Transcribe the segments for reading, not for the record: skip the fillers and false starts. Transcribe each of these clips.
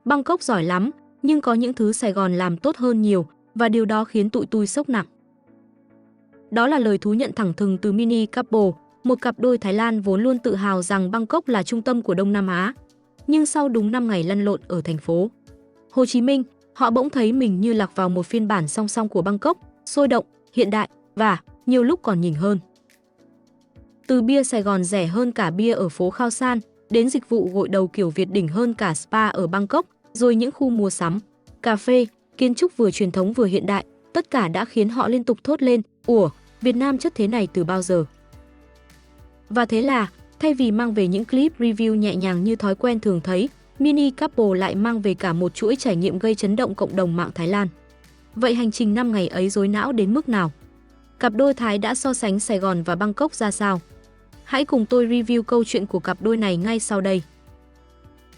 Bangkok giỏi lắm, nhưng có những thứ Sài Gòn làm tốt hơn nhiều và điều đó khiến tụi tôi sốc nặng. Đó là lời thú nhận thẳng thừng từ Mini Couple, một cặp đôi Thái Lan vốn luôn tự hào rằng Bangkok là trung tâm của Đông Nam Á. Nhưng sau đúng 5 ngày lăn lộn ở thành phố Hồ Chí Minh, họ bỗng thấy mình như lạc vào một phiên bản song song của Bangkok, sôi động, hiện đại và nhiều lúc còn nhỉnh hơn. Từ bia Sài Gòn rẻ hơn cả bia ở phố Khao San, đến dịch vụ gội đầu kiểu Việt đỉnh hơn cả spa ở Bangkok, rồi những khu mua sắm, cà phê, kiến trúc vừa truyền thống vừa hiện đại, tất cả đã khiến họ liên tục thốt lên, ủa, Việt Nam chất thế này từ bao giờ? Và thế là, thay vì mang về những clip review nhẹ nhàng như thói quen thường thấy, Mini Couple lại mang về cả một chuỗi trải nghiệm gây chấn động cộng đồng mạng Thái Lan. Vậy hành trình 5 ngày ấy rối não đến mức nào? Cặp đôi Thái đã so sánh Sài Gòn và Bangkok ra sao? Hãy cùng tôi review câu chuyện của cặp đôi này ngay sau đây.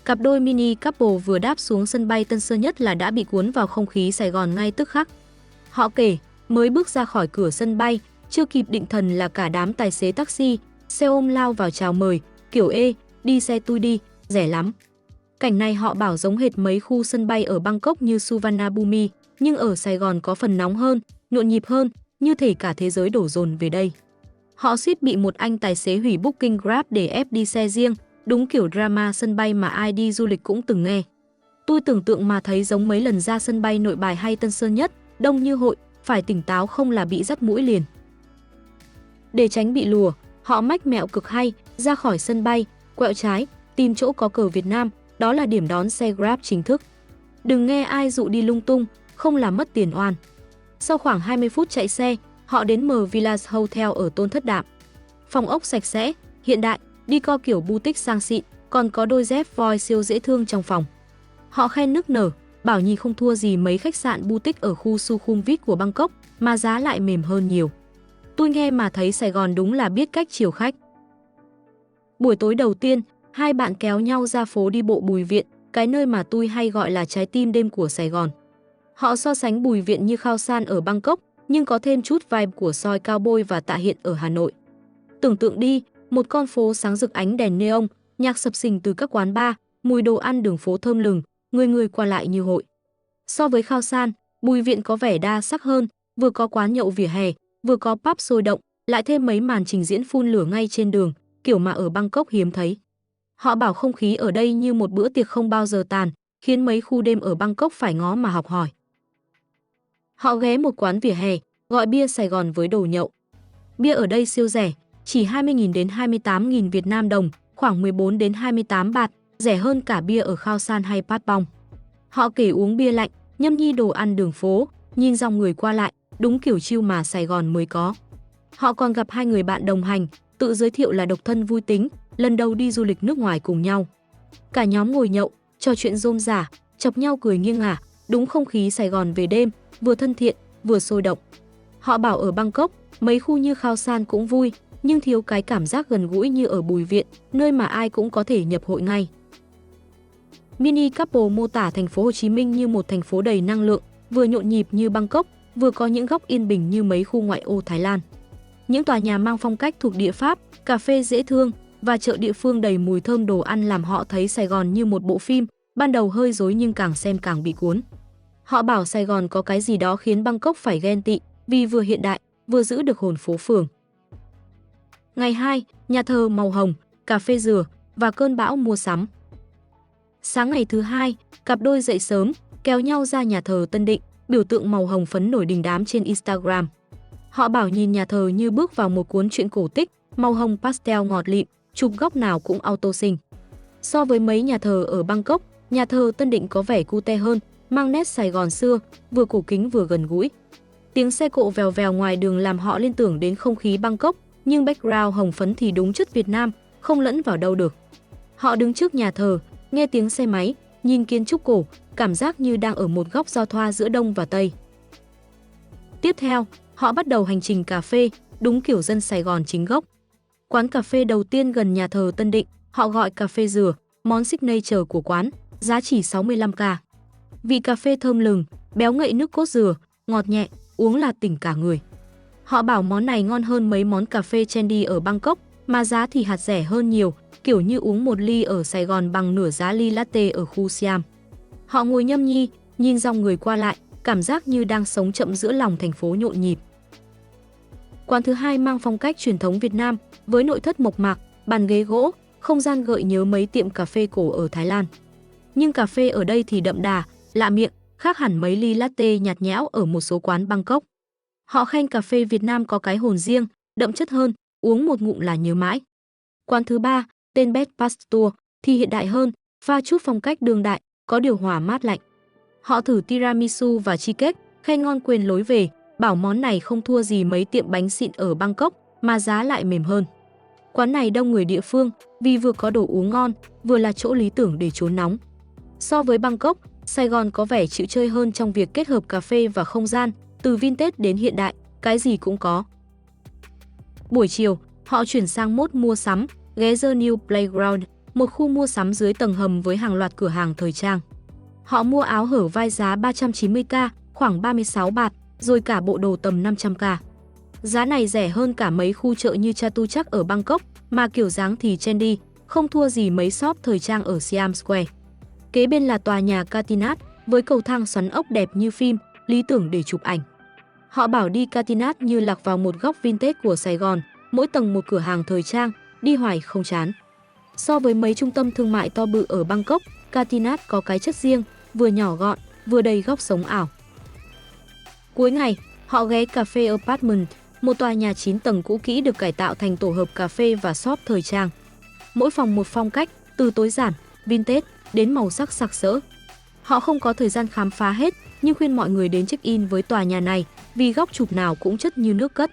Cặp đôi Mini Couple vừa đáp xuống sân bay Tân Sơn Nhất là đã bị cuốn vào không khí Sài Gòn ngay tức khắc. Họ kể, mới bước ra khỏi cửa sân bay, chưa kịp định thần là cả đám tài xế taxi, xe ôm lao vào chào mời, kiểu ê, đi xe tôi đi, rẻ lắm. Cảnh này họ bảo giống hệt mấy khu sân bay ở Bangkok như Suvarnabhumi, nhưng ở Sài Gòn có phần nóng hơn, nhộn nhịp hơn, như thể cả thế giới đổ dồn về đây. Họ suýt bị một anh tài xế hủy booking Grab để ép đi xe riêng, đúng kiểu drama sân bay mà ai đi du lịch cũng từng nghe. Tôi tưởng tượng mà thấy giống mấy lần ra sân bay Nội Bài hay Tân Sơn Nhất, đông như hội, phải tỉnh táo không là bị dắt mũi liền. Để tránh bị lùa, họ mách mẹo cực hay, ra khỏi sân bay, quẹo trái, tìm chỗ có cờ Việt Nam, đó là điểm đón xe Grab chính thức. Đừng nghe ai dụ đi lung tung, không làm mất tiền oan. Sau khoảng 20 phút chạy xe, họ đến M Villas Hotel ở Tôn Thất Đạm. Phòng ốc sạch sẽ, hiện đại, decor kiểu boutique sang xịn, còn có đôi dép voi siêu dễ thương trong phòng. Họ khen nức nở, bảo nhìn không thua gì mấy khách sạn boutique ở khu Sukhumvit của Bangkok, mà giá lại mềm hơn nhiều. Tôi nghe mà thấy Sài Gòn đúng là biết cách chiều khách. Buổi tối đầu tiên, hai bạn kéo nhau ra phố đi bộ Bùi Viện, cái nơi mà tôi hay gọi là trái tim đêm của Sài Gòn. Họ so sánh Bùi Viện như Khao San ở Bangkok, nhưng có thêm chút vibe của soi Cao Bôi và Tạ Hiện ở Hà Nội. Tưởng tượng đi, một con phố sáng rực ánh đèn neon, nhạc sập sình từ các quán bar, mùi đồ ăn đường phố thơm lừng, người người qua lại như hội. So với Khao San, Bùi Viện có vẻ đa sắc hơn, vừa có quán nhậu vỉa hè, vừa có pub sôi động, lại thêm mấy màn trình diễn phun lửa ngay trên đường, kiểu mà ở Bangkok hiếm thấy. Họ bảo không khí ở đây như một bữa tiệc không bao giờ tàn, khiến mấy khu đêm ở Bangkok phải ngó mà học hỏi. Họ ghé một quán vỉa hè, gọi bia Sài Gòn với đồ nhậu. Bia ở đây siêu rẻ, chỉ 20.000 đến 28.000 Việt Nam đồng, khoảng 14 đến 28 baht, rẻ hơn cả bia ở Khao San hay Patpong. Họ kể uống bia lạnh, nhâm nhi đồ ăn đường phố, nhìn dòng người qua lại, đúng kiểu chill mà Sài Gòn mới có. Họ còn gặp hai người bạn đồng hành, tự giới thiệu là độc thân vui tính, lần đầu đi du lịch nước ngoài cùng nhau. Cả nhóm ngồi nhậu, trò chuyện rôm rả, chọc nhau cười nghiêng ngả, đúng không khí Sài Gòn về đêm, vừa thân thiện, vừa sôi động. Họ bảo ở Bangkok, mấy khu như Khao San cũng vui, nhưng thiếu cái cảm giác gần gũi như ở Bùi Viện, nơi mà ai cũng có thể nhập hội ngay. Mini Couple mô tả thành phố Hồ Chí Minh như một thành phố đầy năng lượng, vừa nhộn nhịp như Bangkok, vừa có những góc yên bình như mấy khu ngoại ô Thái Lan. Những tòa nhà mang phong cách thuộc địa Pháp, cà phê dễ thương và chợ địa phương đầy mùi thơm đồ ăn làm họ thấy Sài Gòn như một bộ phim, ban đầu hơi rối nhưng càng xem càng bị cuốn. Họ bảo Sài Gòn có cái gì đó khiến Bangkok phải ghen tị, vì vừa hiện đại, vừa giữ được hồn phố phường. Ngày 2, nhà thờ màu hồng, cà phê dừa và cơn bão mua sắm. Sáng ngày thứ hai, cặp đôi dậy sớm, kéo nhau ra nhà thờ Tân Định, biểu tượng màu hồng phấn nổi đình đám trên Instagram. Họ bảo nhìn nhà thờ như bước vào một cuốn truyện cổ tích, màu hồng pastel ngọt lịm, chụp góc nào cũng auto xinh. So với mấy nhà thờ ở Bangkok, nhà thờ Tân Định có vẻ cute hơn, mang nét Sài Gòn xưa, vừa cổ kính vừa gần gũi. Tiếng xe cộ vèo vèo ngoài đường làm họ liên tưởng đến không khí Bangkok, nhưng background hồng phấn thì đúng chất Việt Nam, không lẫn vào đâu được. Họ đứng trước nhà thờ, nghe tiếng xe máy, nhìn kiến trúc cổ, cảm giác như đang ở một góc giao thoa giữa Đông và Tây. Tiếp theo, họ bắt đầu hành trình cà phê, đúng kiểu dân Sài Gòn chính gốc. Quán cà phê đầu tiên gần nhà thờ Tân Định, họ gọi cà phê dừa, món signature của quán, giá chỉ 65k. Vị cà phê thơm lừng, béo ngậy nước cốt dừa, ngọt nhẹ, uống là tỉnh cả người. Họ bảo món này ngon hơn mấy món cà phê trendy ở Bangkok, mà giá thì hạt rẻ hơn nhiều, kiểu như uống một ly ở Sài Gòn bằng nửa giá ly latte ở khu Siam. Họ ngồi nhâm nhi, nhìn dòng người qua lại, cảm giác như đang sống chậm giữa lòng thành phố nhộn nhịp. Quán thứ hai mang phong cách truyền thống Việt Nam với nội thất mộc mạc, bàn ghế gỗ, không gian gợi nhớ mấy tiệm cà phê cổ ở Thái Lan. Nhưng cà phê ở đây thì đậm đà, lạ miệng, khác hẳn mấy ly latte nhạt nhẽo ở một số quán Bangkok. Họ khen cà phê Việt Nam có cái hồn riêng, đậm chất hơn, uống một ngụm là nhớ mãi. Quán thứ ba, tên Bed Pastor, thì hiện đại hơn, pha chút phong cách đương đại, có điều hòa mát lạnh. Họ thử tiramisu và cheesecake, khen ngon quên lối về, bảo món này không thua gì mấy tiệm bánh xịn ở Bangkok, mà giá lại mềm hơn. Quán này đông người địa phương, vì vừa có đồ uống ngon, vừa là chỗ lý tưởng để trốn nóng. So với Bangkok, Sài Gòn có vẻ chịu chơi hơn trong việc kết hợp cà phê và không gian, từ vintage đến hiện đại, cái gì cũng có. Buổi chiều, họ chuyển sang mode mua sắm, ghé The New Playground, một khu mua sắm dưới tầng hầm với hàng loạt cửa hàng thời trang. Họ mua áo hở vai giá 390k, khoảng 36 baht, rồi cả bộ đồ tầm 500k. Giá này rẻ hơn cả mấy khu chợ như Chatuchak ở Bangkok, mà kiểu dáng thì trendy, không thua gì mấy shop thời trang ở Siam Square. Kế bên là tòa nhà Katinat, với cầu thang xoắn ốc đẹp như phim, lý tưởng để chụp ảnh. Họ bảo đi Katinat như lạc vào một góc vintage của Sài Gòn, mỗi tầng một cửa hàng thời trang, đi hoài không chán. So với mấy trung tâm thương mại to bự ở Bangkok, Katinat có cái chất riêng, vừa nhỏ gọn, vừa đầy góc sống ảo. Cuối ngày, họ ghé cà phê Apartment, một tòa nhà 9 tầng cũ kỹ được cải tạo thành tổ hợp cà phê và shop thời trang. Mỗi phòng một phong cách, từ tối giản, vintage đến màu sắc sặc sỡ. Họ không có thời gian khám phá hết, nhưng khuyên mọi người đến check-in với tòa nhà này vì góc chụp nào cũng chất như nước cất.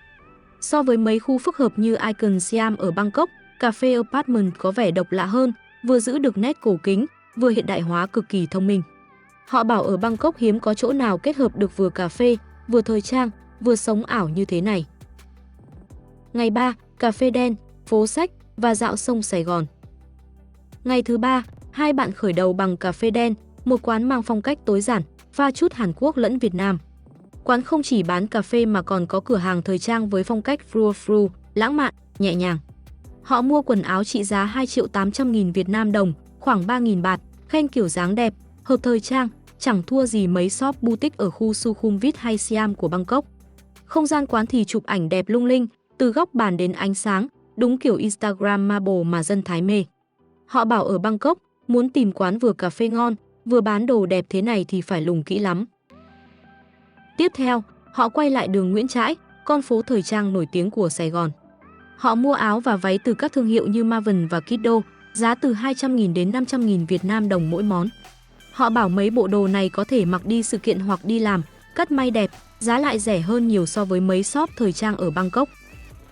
So với mấy khu phức hợp như Icon Siam ở Bangkok, cà phê Apartment có vẻ độc lạ hơn, vừa giữ được nét cổ kính, vừa hiện đại hóa cực kỳ thông minh. Họ bảo ở Bangkok hiếm có chỗ nào kết hợp được vừa cà phê, vừa thời trang, vừa sống ảo như thế này. Ngày 3, cà phê đen, phố sách và dạo sông Sài Gòn. Ngày thứ 3, hai bạn khởi đầu bằng cà phê đen, một quán mang phong cách tối giản, pha chút Hàn Quốc lẫn Việt Nam. Quán không chỉ bán cà phê mà còn có cửa hàng thời trang với phong cách frou-frou, lãng mạn, nhẹ nhàng. Họ mua quần áo trị giá 2.800.000 Việt Nam đồng, khoảng 3.000 baht, khen kiểu dáng đẹp, hợp thời trang, chẳng thua gì mấy shop boutique ở khu Sukhumvit hay Siam của Bangkok. Không gian quán thì chụp ảnh đẹp lung linh, từ góc bàn đến ánh sáng, đúng kiểu Instagrammable mà dân Thái mê. Họ bảo ở Bangkok, muốn tìm quán vừa cà phê ngon, vừa bán đồ đẹp thế này thì phải lùng kỹ lắm. Tiếp theo, họ quay lại đường Nguyễn Trãi, con phố thời trang nổi tiếng của Sài Gòn. Họ mua áo và váy từ các thương hiệu như Maven và Kiddo, giá từ 200.000 đến 500.000 Việt Nam đồng mỗi món. Họ bảo mấy bộ đồ này có thể mặc đi sự kiện hoặc đi làm, cắt may đẹp, giá lại rẻ hơn nhiều so với mấy shop thời trang ở Bangkok.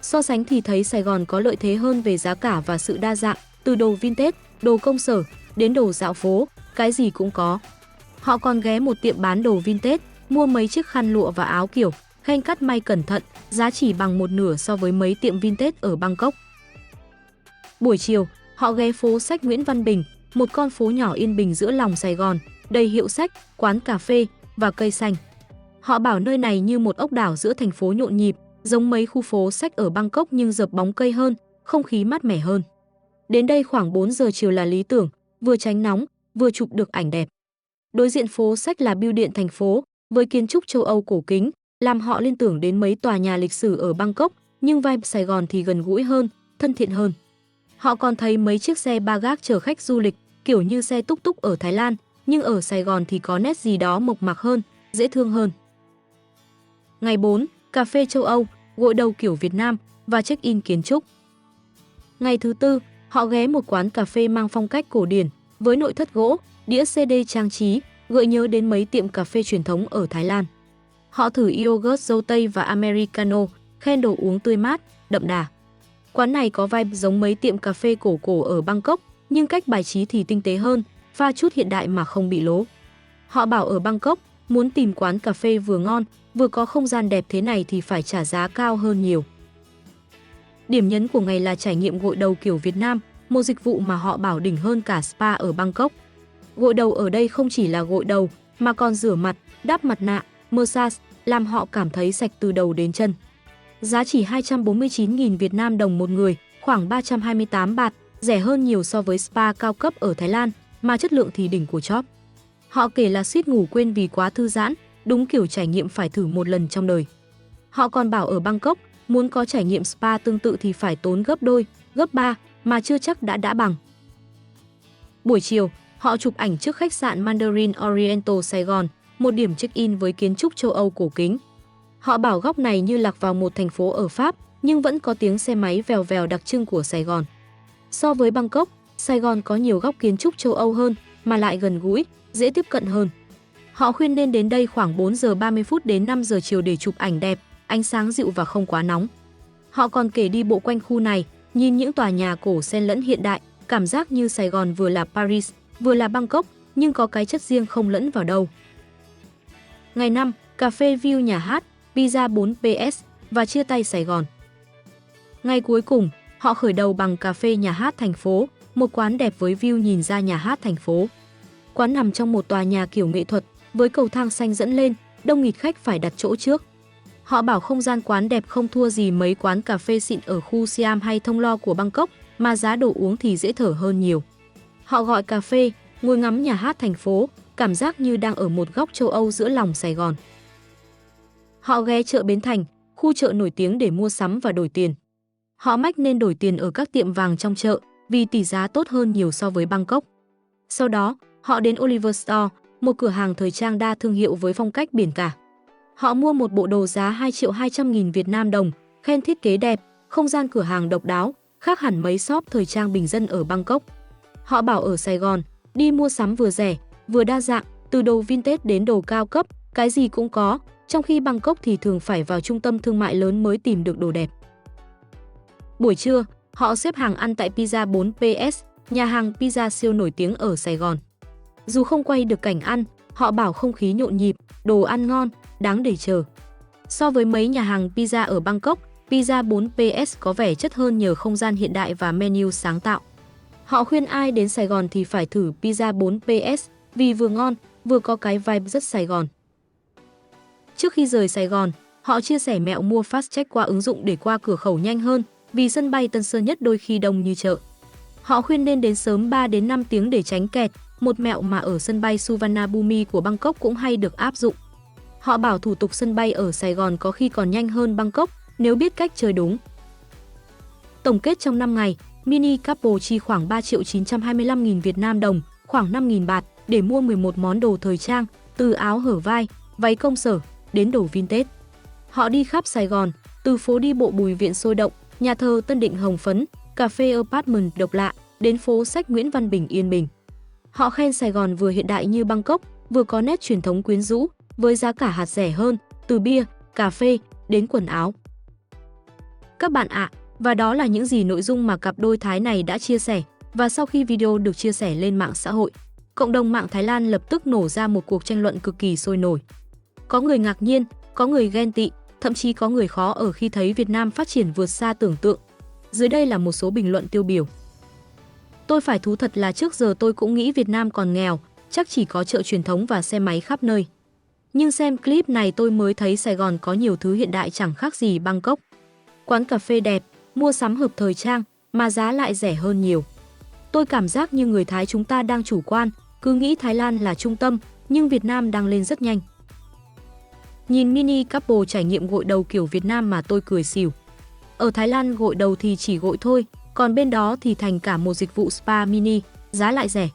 So sánh thì thấy Sài Gòn có lợi thế hơn về giá cả và sự đa dạng, từ đồ vintage, đồ công sở, đến đồ dạo phố, cái gì cũng có. Họ còn ghé một tiệm bán đồ vintage, mua mấy chiếc khăn lụa và áo kiểu, khen cắt may cẩn thận, giá chỉ bằng một nửa so với mấy tiệm vintage ở Bangkok. Buổi chiều, họ ghé phố sách Nguyễn Văn Bình, một con phố nhỏ yên bình giữa lòng Sài Gòn, đầy hiệu sách, quán cà phê và cây xanh. Họ bảo nơi này như một ốc đảo giữa thành phố nhộn nhịp, giống mấy khu phố sách ở Bangkok nhưng dợp bóng cây hơn, không khí mát mẻ hơn. Đến đây khoảng 4 giờ chiều là lý tưởng, vừa tránh nóng, vừa chụp được ảnh đẹp. Đối diện phố sách là bưu điện thành phố, với kiến trúc châu Âu cổ kính, làm họ liên tưởng đến mấy tòa nhà lịch sử ở Bangkok, nhưng vibe Sài Gòn thì gần gũi hơn, thân thiện hơn. Họ còn thấy mấy chiếc xe ba gác chở khách du lịch, kiểu như xe túc túc ở Thái Lan, nhưng ở Sài Gòn thì có nét gì đó mộc mạc hơn, dễ thương hơn. Ngày 4, cà phê châu Âu, gội đầu kiểu Việt Nam và check-in kiến trúc. Ngày thứ 4, họ ghé một quán cà phê mang phong cách cổ điển, với nội thất gỗ, đĩa CD trang trí, gợi nhớ đến mấy tiệm cà phê truyền thống ở Thái Lan. Họ thử yogurt dâu tây và americano, khen đồ uống tươi mát, đậm đà. Quán này có vibe giống mấy tiệm cà phê cổ ở Bangkok, nhưng cách bài trí thì tinh tế hơn, pha chút hiện đại mà không bị lố. Họ bảo ở Bangkok, muốn tìm quán cà phê vừa ngon, vừa có không gian đẹp thế này thì phải trả giá cao hơn nhiều. Điểm nhấn của ngày là trải nghiệm gội đầu kiểu Việt Nam, một dịch vụ mà họ bảo đỉnh hơn cả spa ở Bangkok. Gội đầu ở đây không chỉ là gội đầu, mà còn rửa mặt, đắp mặt nạ, massage, làm họ cảm thấy sạch từ đầu đến chân. Giá chỉ 249.000 Việt Nam đồng một người, khoảng 328 baht, rẻ hơn nhiều so với spa cao cấp ở Thái Lan, mà chất lượng thì đỉnh của chóp. Họ kể là suýt ngủ quên vì quá thư giãn, đúng kiểu trải nghiệm phải thử một lần trong đời. Họ còn bảo ở Bangkok, muốn có trải nghiệm spa tương tự thì phải tốn gấp đôi, gấp 3 mà chưa chắc đã bằng. Buổi chiều, họ chụp ảnh trước khách sạn Mandarin Oriental Sài Gòn, một điểm check-in với kiến trúc châu Âu cổ kính. Họ bảo góc này như lạc vào một thành phố ở Pháp, nhưng vẫn có tiếng xe máy vèo vèo đặc trưng của Sài Gòn. So với Bangkok, Sài Gòn có nhiều góc kiến trúc châu Âu hơn, mà lại gần gũi, dễ tiếp cận hơn. Họ khuyên nên đến đây khoảng 4 giờ 30 phút đến 5 giờ chiều để chụp ảnh đẹp, ánh sáng dịu và không quá nóng. Họ còn kể đi bộ quanh khu này, nhìn những tòa nhà cổ xen lẫn hiện đại, cảm giác như Sài Gòn vừa là Paris, vừa là Bangkok, nhưng có cái chất riêng không lẫn vào đâu. Ngày 5, cà phê view nhà hát, pizza 4PS và chia tay Sài Gòn. Ngày cuối cùng, họ khởi đầu bằng cà phê nhà hát thành phố, một quán đẹp với view nhìn ra nhà hát thành phố. Quán nằm trong một tòa nhà kiểu nghệ thuật, với cầu thang xanh dẫn lên, đông nghịt khách phải đặt chỗ trước. Họ bảo không gian quán đẹp không thua gì mấy quán cà phê xịn ở khu Siam hay Thông Lo của Bangkok, mà giá đồ uống thì dễ thở hơn nhiều. Họ gọi cà phê, ngồi ngắm nhà hát thành phố, cảm giác như đang ở một góc châu Âu giữa lòng Sài Gòn. Họ ghé chợ Bến Thành, khu chợ nổi tiếng để mua sắm và đổi tiền. Họ mách nên đổi tiền ở các tiệm vàng trong chợ vì tỷ giá tốt hơn nhiều so với Bangkok. Sau đó, họ đến Oliver Store, một cửa hàng thời trang đa thương hiệu với phong cách biển cả. Họ mua một bộ đồ giá 2.200.000 Việt Nam đồng, khen thiết kế đẹp, không gian cửa hàng độc đáo, khác hẳn mấy shop thời trang bình dân ở Bangkok. Họ bảo ở Sài Gòn, đi mua sắm vừa rẻ, vừa đa dạng, từ đồ vintage đến đồ cao cấp, cái gì cũng có, trong khi Bangkok thì thường phải vào trung tâm thương mại lớn mới tìm được đồ đẹp. Buổi trưa, họ xếp hàng ăn tại Pizza 4PS, nhà hàng pizza siêu nổi tiếng ở Sài Gòn. Dù không quay được cảnh ăn, họ bảo không khí nhộn nhịp, đồ ăn ngon, đáng để chờ. So với mấy nhà hàng pizza ở Bangkok, Pizza 4PS có vẻ chất hơn nhờ không gian hiện đại và menu sáng tạo. Họ khuyên ai đến Sài Gòn thì phải thử Pizza 4PS vì vừa ngon, vừa có cái vibe rất Sài Gòn. Trước khi rời Sài Gòn, họ chia sẻ mẹo mua fast check qua ứng dụng để qua cửa khẩu nhanh hơn, vì sân bay Tân Sơn Nhất đôi khi đông như chợ. Họ khuyên nên đến sớm 3 đến 5 tiếng để tránh kẹt, một mẹo mà ở sân bay Suvarnabhumi của Bangkok cũng hay được áp dụng. Họ bảo thủ tục sân bay ở Sài Gòn có khi còn nhanh hơn Bangkok nếu biết cách chơi đúng. Tổng kết trong 5 ngày, Mini Couple chi khoảng 3.925.000 Việt Nam đồng, khoảng 5.000 baht để mua 11 món đồ thời trang, từ áo hở vai, váy công sở đến đồ vintage. Họ đi khắp Sài Gòn, từ phố đi bộ Bùi Viện sôi động, nhà thờ Tân Định Hồng Phấn, cà phê apartment độc lạ, đến phố sách Nguyễn Văn Bình Yên Bình. Họ khen Sài Gòn vừa hiện đại như Bangkok, vừa có nét truyền thống quyến rũ, với giá cả hạt rẻ hơn, từ bia, cà phê đến quần áo. Các bạn ạ, và đó là những gì nội dung mà cặp đôi Thái này đã chia sẻ. Và sau khi video được chia sẻ lên mạng xã hội, cộng đồng mạng Thái Lan lập tức nổ ra một cuộc tranh luận cực kỳ sôi nổi. Có người ngạc nhiên, có người ghen tị, thậm chí có người khó ở khi thấy Việt Nam phát triển vượt xa tưởng tượng. Dưới đây là một số bình luận tiêu biểu. Tôi phải thú thật là trước giờ tôi cũng nghĩ Việt Nam còn nghèo, chắc chỉ có chợ truyền thống và xe máy khắp nơi. Nhưng xem clip này tôi mới thấy Sài Gòn có nhiều thứ hiện đại chẳng khác gì Bangkok. Quán cà phê đẹp, mua sắm hợp thời trang, mà giá lại rẻ hơn nhiều. Tôi cảm giác như người Thái chúng ta đang chủ quan, cứ nghĩ Thái Lan là trung tâm, nhưng Việt Nam đang lên rất nhanh. Nhìn Mini Couple trải nghiệm gội đầu kiểu Việt Nam mà tôi cười xỉu. Ở Thái Lan gội đầu thì chỉ gội thôi, còn bên đó thì thành cả một dịch vụ spa mini, giá lại rẻ.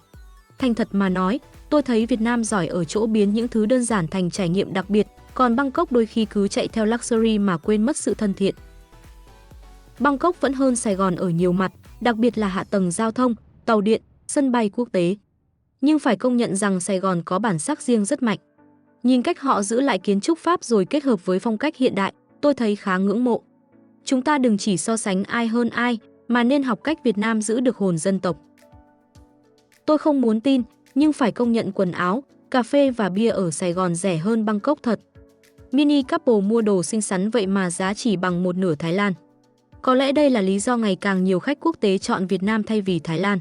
Thành thật mà nói, tôi thấy Việt Nam giỏi ở chỗ biến những thứ đơn giản thành trải nghiệm đặc biệt, còn Bangkok đôi khi cứ chạy theo luxury mà quên mất sự thân thiện. Bangkok vẫn hơn Sài Gòn ở nhiều mặt, đặc biệt là hạ tầng giao thông, tàu điện, sân bay quốc tế. Nhưng phải công nhận rằng Sài Gòn có bản sắc riêng rất mạnh. Nhìn cách họ giữ lại kiến trúc Pháp rồi kết hợp với phong cách hiện đại, tôi thấy khá ngưỡng mộ. Chúng ta đừng chỉ so sánh ai hơn ai, mà nên học cách Việt Nam giữ được hồn dân tộc. Tôi không muốn tin, nhưng phải công nhận quần áo, cà phê và bia ở Sài Gòn rẻ hơn Bangkok thật. Mini Couple mua đồ xinh xắn vậy mà giá chỉ bằng một nửa Thái Lan. Có lẽ đây là lý do ngày càng nhiều khách quốc tế chọn Việt Nam thay vì Thái Lan.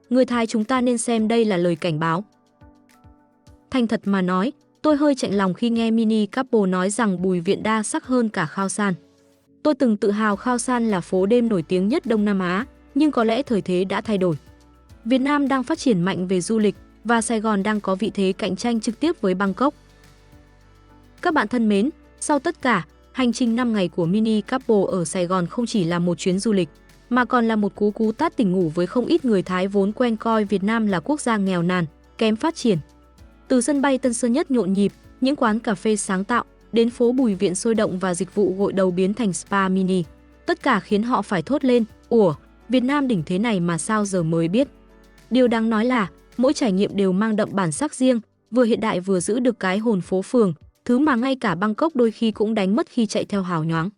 Người Thái chúng ta nên xem đây là lời cảnh báo. Thành thật mà nói, tôi hơi chạnh lòng khi nghe Mini Couple nói rằng Bùi Viện đa sắc hơn cả Khao San. Tôi từng tự hào Khao San là phố đêm nổi tiếng nhất Đông Nam Á, nhưng có lẽ thời thế đã thay đổi. Việt Nam đang phát triển mạnh về du lịch, và Sài Gòn đang có vị thế cạnh tranh trực tiếp với Bangkok. Các bạn thân mến, sau tất cả, hành trình 5 ngày của Mini Couple ở Sài Gòn không chỉ là một chuyến du lịch, mà còn là một cú tát tỉnh ngủ với không ít người Thái vốn quen coi Việt Nam là quốc gia nghèo nàn, kém phát triển. Từ sân bay Tân Sơn Nhất nhộn nhịp, những quán cà phê sáng tạo, đến phố Bùi Viện sôi động và dịch vụ gội đầu biến thành spa mini. Tất cả khiến họ phải thốt lên, ủa, Việt Nam đỉnh thế này mà sao giờ mới biết. Điều đáng nói là, mỗi trải nghiệm đều mang đậm bản sắc riêng, vừa hiện đại vừa giữ được cái hồn phố phường, thứ mà ngay cả Bangkok đôi khi cũng đánh mất khi chạy theo hào nhoáng.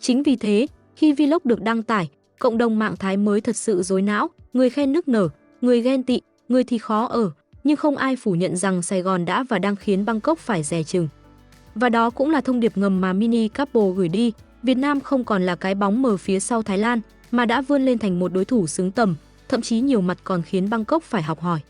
Chính vì thế, khi vlog được đăng tải, cộng đồng mạng Thái mới thật sự rối não, người khen nức nở, người ghen tị, người thì khó ở, nhưng không ai phủ nhận rằng Sài Gòn đã và đang khiến Bangkok phải dè chừng. Và đó cũng là thông điệp ngầm mà Mini Couple gửi đi, Việt Nam không còn là cái bóng mờ phía sau Thái Lan, mà đã vươn lên thành một đối thủ xứng tầm, thậm chí nhiều mặt còn khiến Bangkok phải học hỏi.